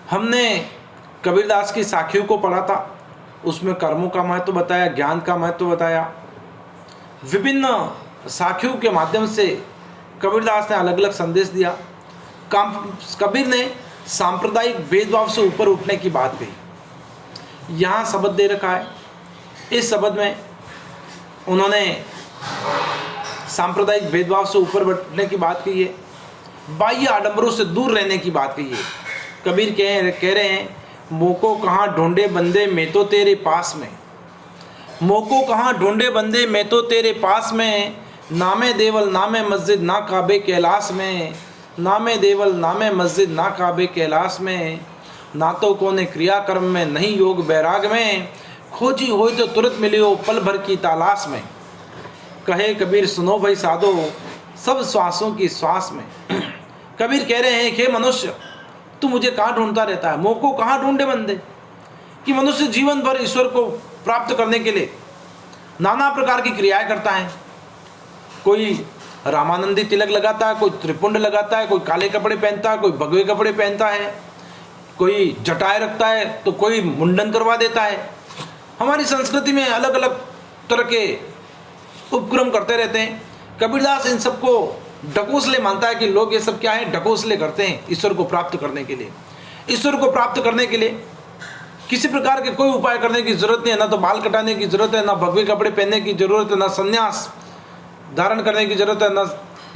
हमने कबीरदास की साखियों को पढ़ा था, उसमें कर्मों का महत्व बताया, ज्ञान का महत्व बताया। विभिन्न साखियों के माध्यम से कबीरदास ने अलग अलग संदेश दिया। कबीर ने सांप्रदायिक भेदभाव से ऊपर उठने की बात कही। यहाँ शब्द दे रखा है, इस शब्द में उन्होंने सांप्रदायिक भेदभाव से ऊपर उठने की बात कही है, बाह्य आडंबरों से दूर रहने की बात कही है। कबीर कह रहे हैं, मोको कहाँ ढूंढे बंदे मैं तो तेरे पास में, मोको कहाँ ढूंढे बंदे मैं तो तेरे पास में, नामे देवल नामे मस्जिद ना काबे कैलाश में, नामे देवल नामे मस्जिद ना काबे कैलाश में, ना तो कोने क्रियाकर्म में नहीं योग बैराग में, खोजी हो तो तुरंत मिली हो पल भर की तलाश में। कहे कबीर सुनो भाई साधो सब श्वासों की श्वास में। कबीर कह रहे हैं, हे मनुष्य तू मुझे कहाँ ढूंढता रहता है, मोको कहाँ ढूंढे बंदे, कि मनुष्य जीवन भर ईश्वर को प्राप्त करने के लिए नाना प्रकार की क्रियाएं करता है। कोई रामानंदी तिलक लगाता है, कोई त्रिपुंड लगाता है, कोई काले कपड़े पहनता है, कोई भगवे कपड़े पहनता है, कोई जटाएं रखता है, तो कोई मुंडन करवा देता है। हमारी संस्कृति में अलग अलग तरह के उपक्रम करते रहते हैं। कबीरदास इन सबको ढकोसले मानता है कि लोग ये सब क्या है, ढकोसले करते हैं ईश्वर को प्राप्त करने के लिए। ईश्वर को प्राप्त करने के लिए किसी प्रकार के कोई उपाय करने की जरूरत नहीं है, ना तो बाल कटाने की जरूरत है, ना भगवे कपड़े पहनने की जरूरत है, ना संन्यास धारण करने की जरूरत है, ना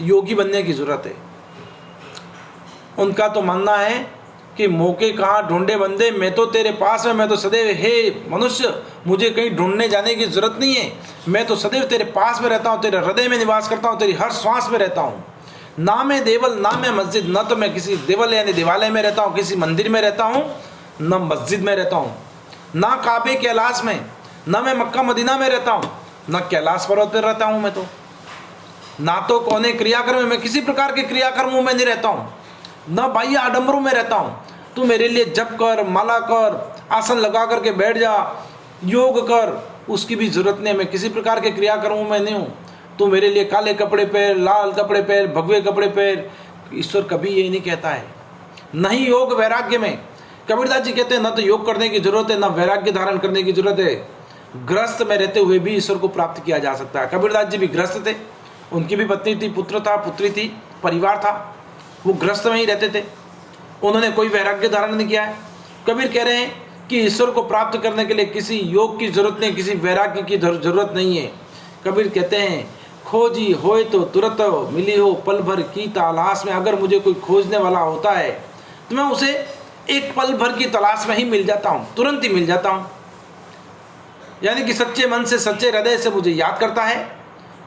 योगी बनने की जरूरत है। उनका तो मानना है कि मौके कहाँ ढूंढे बंदे मैं तो तेरे पास में, मैं तो सदैव, हे मनुष्य मुझे कहीं ढूंढने जाने की जरूरत नहीं है, मैं तो सदैव तेरे पास में रहता हूँ, तेरे हृदय में निवास करता हूँ, तेरी हर श्वास में रहता हूँ। ना मैं देवल ना मैं मस्जिद, न तो मैं किसी देवल यानी देवालय में रहता हूँ, किसी मंदिर में रहता हूँ, न मस्जिद में रहता हूँ, ना काबे कैलाश में, न मैं मक्का मदीना में रहता हूँ, न कैलाश पर्वत पर रहता हूँ मैं ना तो कोने क्रियाकर्म में, मैं किसी प्रकार के क्रियाकर्मों में नहीं रहता हूँ, न बाह्य आडंबरों में रहता हूँ। तू मेरे लिए जप कर, माला कर, आसन लगा करके बैठ जा, योग कर, उसकी भी जरूरत नहीं है। मैं किसी प्रकार के क्रियाकर्मों में नहीं हूँ। तू मेरे लिए काले कपड़े पहन, लाल कपड़े पहन, भगवे कपड़े पहन। ईश्वर कभी ये नहीं कहता है। नहीं योग वैराग्य में, कबीरदास जी कहते हैं न तो योग करने की जरूरत है, न वैराग्य धारण करने की जरूरत है। ग्रस्त में रहते हुए भी ईश्वर को प्राप्त किया जा सकता है। कबीरदास जी भी ग्रस्त थे, उनकी भी पत्नी थी, पुत्र था, पुत्री थी, परिवार था, वो ग्रस्त में ही रहते थे, उन्होंने कोई वैराग्य धारण नहीं किया है। कबीर कह रहे हैं कि ईश्वर को प्राप्त करने के लिए किसी योग की जरूरत नहीं, किसी वैराग्य की जरूरत नहीं है। कबीर कहते हैं, खोजी होए तो तुरंत मिली हो पल भर की तलाश में। अगर मुझे कोई खोजने वाला होता है तो मैं उसे एक पल भर की तलाश में ही मिल जाता हूँ, तुरंत ही मिल जाता हूँ। यानी कि सच्चे मन से, सच्चे हृदय से मुझे याद करता है,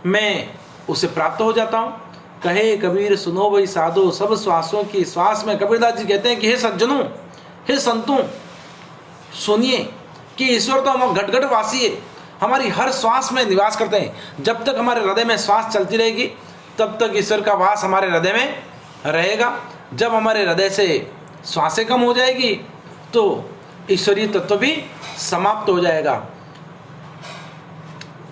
मैं उसे प्राप्त हो जाता हूँ। कहे कबीर सुनो भाई साधो सब श्वासों की श्वास में। कबीरदास जी कहते हैं कि हे सज्जनों, हे संतों, सुनिए कि ईश्वर तो हम घट घट वासी है, हमारी हर श्वास में निवास करते हैं। जब तक हमारे हृदय में श्वास चलती रहेगी तब तक ईश्वर का वास हमारे हृदय में रहेगा। जब हमारे हृदय से श्वासें कम हो जाएगी तो ईश्वरीय तत्व भी समाप्त हो जाएगा।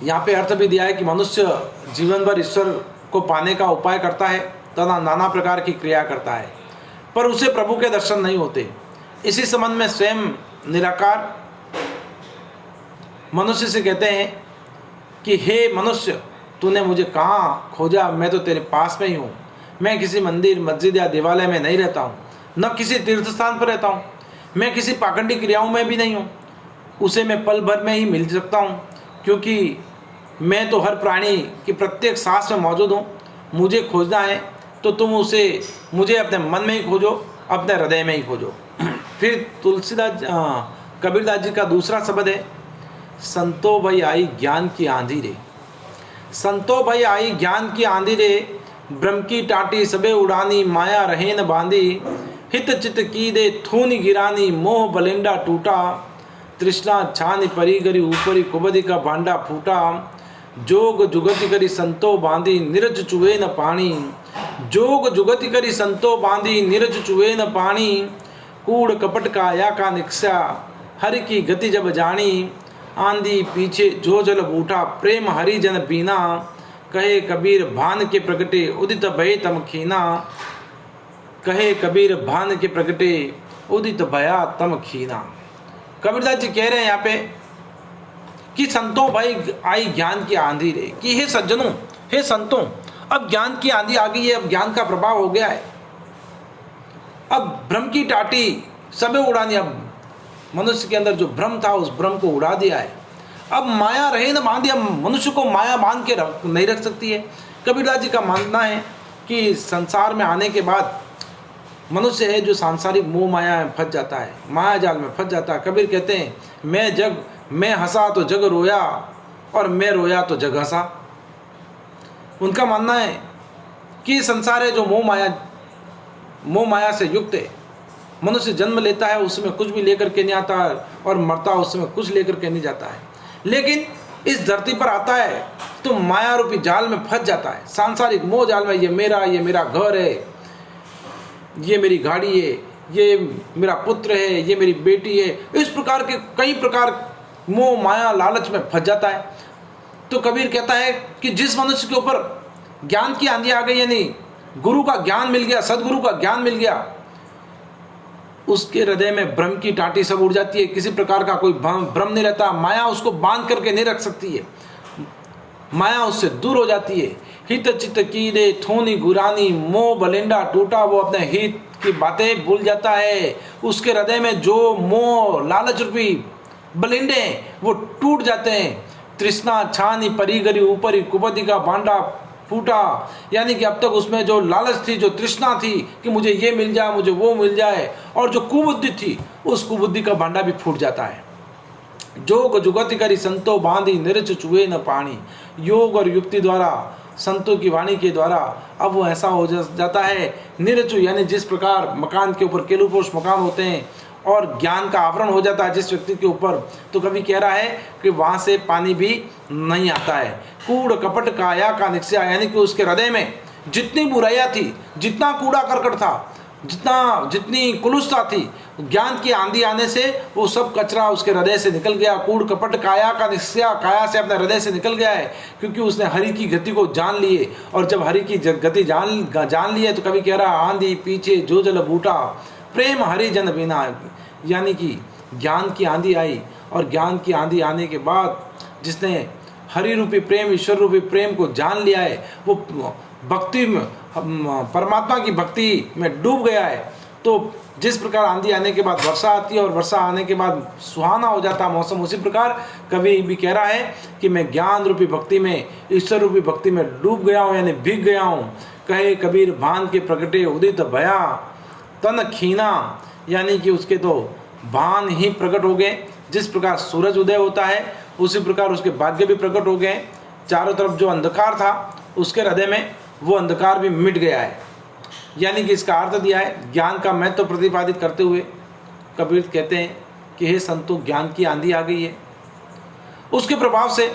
यहाँ पे अर्थ भी दिया है कि मनुष्य जीवन भर ईश्वर को पाने का उपाय करता है तथा नाना प्रकार की क्रिया करता है, पर उसे प्रभु के दर्शन नहीं होते। इसी संबंध में स्वयं निराकार मनुष्य से कहते हैं कि हे मनुष्य, तूने मुझे कहाँ खोजा, मैं तो तेरे पास में ही हूँ। मैं किसी मंदिर, मस्जिद या देवालय में नहीं रहता हूँ, न किसी तीर्थ स्थान पर रहता हूँ, मैं किसी पाखंडी क्रियाओं में भी नहीं हूँ। उसे मैं पल भर में ही मिल सकता हूँ, क्योंकि मैं तो हर प्राणी की प्रत्येक सांस में मौजूद हूँ। मुझे खोजना है तो तुम उसे मुझे अपने मन में ही खोजो, अपने हृदय में ही खोजो। फिर तुलसीदास कबीरदास जी का दूसरा शब्द है, संतो भई आई ज्ञान की आंधी रे। संतो भई आई ज्ञान की आंधी रे, ब्रह्म की टाटी सबे उड़ानी, माया रहे न बांधी, हित चित की दे थूनी गिरानी, मोह बलिंडा टूटा, तृष्णा छानी परी गरी, ऊपरी कुबदी का भांडा फूटा, जोग जुगति करी संतो बांधी, निरज चुए न पानी, जोग जुगति करी संतो बांधी, निरज चुए न पानी, कूड़ कपट का या का निक्षा, हरि की गति जब जानी, आंधी पीछे जो जल बूठा, प्रेम हरि जन पीना, कहे कबीर भान के प्रगटे, उदित भय तम खीना। कहे कबीर भान के प्रगटे, उदित भया तम खीना। कबीरदास जी कह रहे हैं यहाँ पे कि संतों भाई आई ज्ञान की आंधी रे, कि हे सज्जनों, हे संतों, अब ज्ञान की आंधी आ गई है, अब ज्ञान का प्रभाव हो गया है, अब भ्रम की टाटी सबे उड़ानी, अब मनुष्य के अंदर जो भ्रम था उस भ्रम को उड़ा दिया है। अब माया रहे न बांधी, अब मनुष्य को माया बांध के नहीं रख सकती है। कबीरदास जी का मानना है कि संसार में आने के बाद मनुष्य है जो सांसारिक मोह माया में फंस जाता है, माया जाल में फंस जाता है। कबीर कहते हैं मैं हंसा तो जग रोया और मैं रोया तो जग हंसा। उनका मानना है कि संसार है जो मोह माया से युक्त है। मनुष्य जन्म लेता है उसमें कुछ भी लेकर के नहीं आता और मरता है उसमें कुछ लेकर के नहीं जाता है, लेकिन इस धरती पर आता है तो माया रूपी जाल में फंस जाता है, सांसारिक मोह जाल में। ये मेरा घर है, ये मेरी गाड़ी है, ये मेरा पुत्र है, ये मेरी बेटी है, इस प्रकार के कई प्रकार मोह माया लालच में फंस जाता है। तो कबीर कहता है कि जिस मनुष्य के ऊपर ज्ञान की आंधी आ गई, यानी गुरु का ज्ञान मिल गया, सदगुरु का ज्ञान मिल गया, उसके हृदय में भ्रम की टाटी सब उड़ जाती है, किसी प्रकार का कोई भ्रम नहीं रहता, माया उसको बांध करके नहीं रख सकती है, माया उससे दूर हो जाती है। हित चित की दे थोनी गुरानी, मोह बलिंडा टूटा, वो अपने हित की बातें भूल जाता है। उसके हृदय में जो मोह लालच रूपी बलिंडे वो टूट जाते हैं। तृष्णा छानी परिगरी ऊपरी, कुपति का भांडा फूटा, यानी कि अब तक उसमें जो लालच थी, जो तृष्णा थी कि मुझे ये मिल जाए, मुझे वो मिल जाए, और जो कुबुद्धि थी उस कुबुद्धि का भांडा भी फूट जाता है। जोग जुगति करी संतो बांधी, निरच चुए न पानी। योग और युक्ति द्वारा, संतों की वाणी के द्वारा अब वो ऐसा हो जाता है निरचु, यानी जिस प्रकार मकान के ऊपर केलुपोष मकान होते हैं और ज्ञान का आवरण हो जाता है जिस व्यक्ति के ऊपर, तो कभी कह रहा है कि वहाँ से पानी भी नहीं आता है। कूड़ कपट काया का निश्चय, यानी कि उसके हृदय में जितनी बुराइयाँ थी, जितना कूड़ा करकट था, जितनी कुलुषता थी, ज्ञान की आंधी आने से वो सब कचरा उसके हृदय से निकल गया। कूड़ कपट काया का निश्चय, काया से अपने हृदय से निकल गया है, क्योंकि उसने हरि की गति को जान लिए। और जब हरि की गति जान ली है तो कभी कह रहा आंधी पीछे जो जल बूटा, प्रेम हरि जन बिना, यानी कि ज्ञान की आंधी आई, और ज्ञान की आंधी आने के बाद जिसने हरि रूपी प्रेम, ईश्वर रूपी प्रेम को जान लिया है, वो भक्ति में, परमात्मा की भक्ति में डूब गया है। तो जिस प्रकार आंधी आने के बाद वर्षा आती है और वर्षा आने के बाद सुहाना हो जाता है मौसम, उसी प्रकार कवि भी कह रहा है कि मैं ज्ञान रूपी भक्ति में, ईश्वर रूपी भक्ति में डूब गया हूँ, यानी भीग गया हूँ। कहे कबीर भान के प्रगटे उदित भया तन खीना, यानी कि उसके तो भान ही प्रकट हो गए। जिस प्रकार सूरज उदय होता है उसी प्रकार उसके भाग्य भी प्रकट हो गए। चारों तरफ जो अंधकार था उसके हृदय में वो अंधकार भी मिट गया है। यानी कि इसका अर्थ दिया है ज्ञान का महत्व प्रतिपादित करते हुए कबीर कहते हैं कि हे संतों, ज्ञान की आंधी आ गई है। उसके प्रभाव से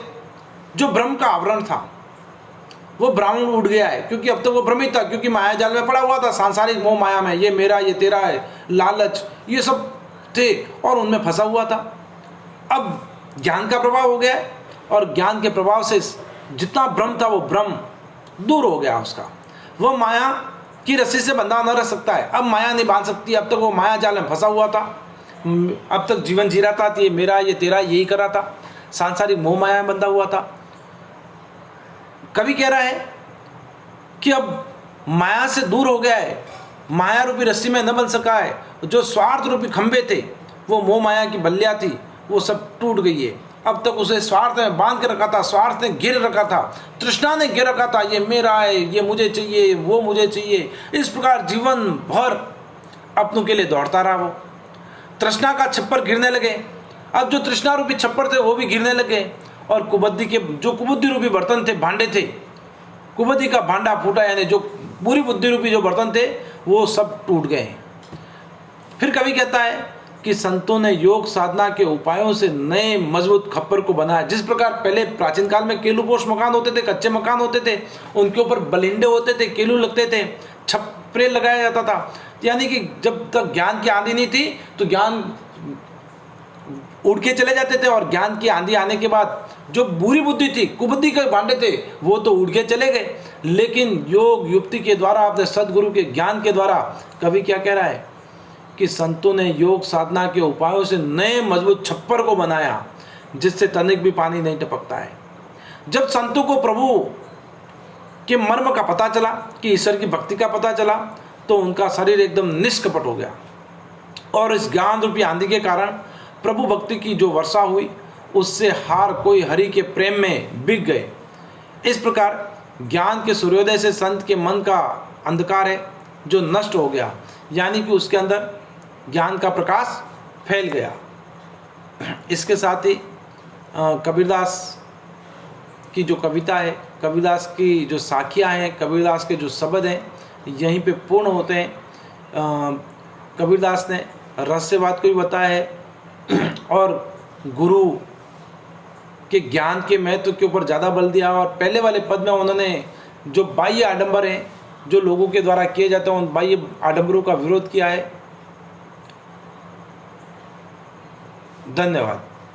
जो भ्रम का आवरण था वो भ्रम उड़ गया है, क्योंकि अब तक वो भ्रमित था, क्योंकि माया जाल में पड़ा हुआ था, सांसारिक मोह माया में, ये मेरा ये तेरा है, लालच, ये सब थे और उनमें फंसा हुआ था। अब ज्ञान का प्रभाव हो गया है और ज्ञान के प्रभाव से जितना भ्रम था वो भ्रम दूर हो गया उसका। वो माया की रस्सी से बंधा न रह सकता है, अब माया नहीं बांध सकती। अब तक वो माया जाल में फंसा हुआ था, अब तक जीवन जी रहा था, ये मेरा ये तेरा यही कर रहा था, सांसारिक मोह माया में बंधा हुआ था। कवि कह रहा है कि अब माया से दूर हो गया है, माया रूपी रस्सी में न बन सका है। जो स्वार्थ रूपी खंभे थे, वो मोह माया की बल्लियाँ थी, वो सब टूट गई है। अब तक उसे स्वार्थ में बांध के रखा था, स्वार्थ ने घेर रखा था, तृष्णा ने घेर रखा था, ये मेरा है, ये मुझे चाहिए, वो मुझे चाहिए। इस प्रकार जीवन भर अपनों के लिए दौड़ता रहा। वो तृष्णा का छप्पर गिरने लगे। अब जो तृष्णा रूपी छप्पर थे वो भी गिरने लगे, और कुबुद्धि के जो कुबुद्धि रूपी बर्तन थे, भांडे थे, कुबुद्धि का भांडा फूटा, यानी जो बुरी बुद्धि रूपी जो बर्तन थे वो सब टूट गए। फिर कवि कहता है कि संतों ने योग साधना के उपायों से नए मजबूत खप्पर को बनाया। जिस प्रकार पहले प्राचीन काल में केलुपोष मकान होते थे, कच्चे मकान होते थे, उनके ऊपर बलिंडे होते थे, केलू लगते थे, छप्परे लगाया जाता था, यानी कि जब तक ज्ञान की आंधी नहीं थी तो ज्ञान उड़ के चले जाते थे, और ज्ञान की आंधी आने के बाद जो बुरी बुद्धि थी, कुबुद्धि के भांडे थे, वो तो उड़ के चले गए। लेकिन योग युक्ति के द्वारा, अपने सदगुरु के ज्ञान के द्वारा, कवि क्या कह रहा है कि संतों ने योग साधना के उपायों से नए मजबूत छप्पर को बनाया जिससे तनिक भी पानी नहीं टपकता है। जब संतों को प्रभु के मर्म का पता चला, कि ईश्वर की भक्ति का पता चला, तो उनका शरीर एकदम निष्कपट हो गया और इस ज्ञान रूपी आंधी के कारण प्रभु भक्ति की जो वर्षा हुई उससे हार कोई हरि के प्रेम में बिक गए। इस प्रकार ज्ञान के सूर्योदय से संत के मन का अंधकार है जो नष्ट हो गया, यानी कि उसके अंदर ज्ञान का प्रकाश फैल गया। इसके साथ ही कबीरदास की जो कविता है, कबीरदास की जो साखियाँ हैं, कबीरदास के जो शब्द हैं, यहीं पे पूर्ण होते हैं। कबीरदास ने रहस्यवाद को भी बताया है और गुरु के ज्ञान के महत्व के ऊपर ज़्यादा बल दिया। और पहले वाले पद में उन्होंने जो बाह्य आडंबर हैं जो लोगों के द्वारा किए जाते हैं, उन बाह्य आडंबरों का विरोध किया है। धन्यवाद।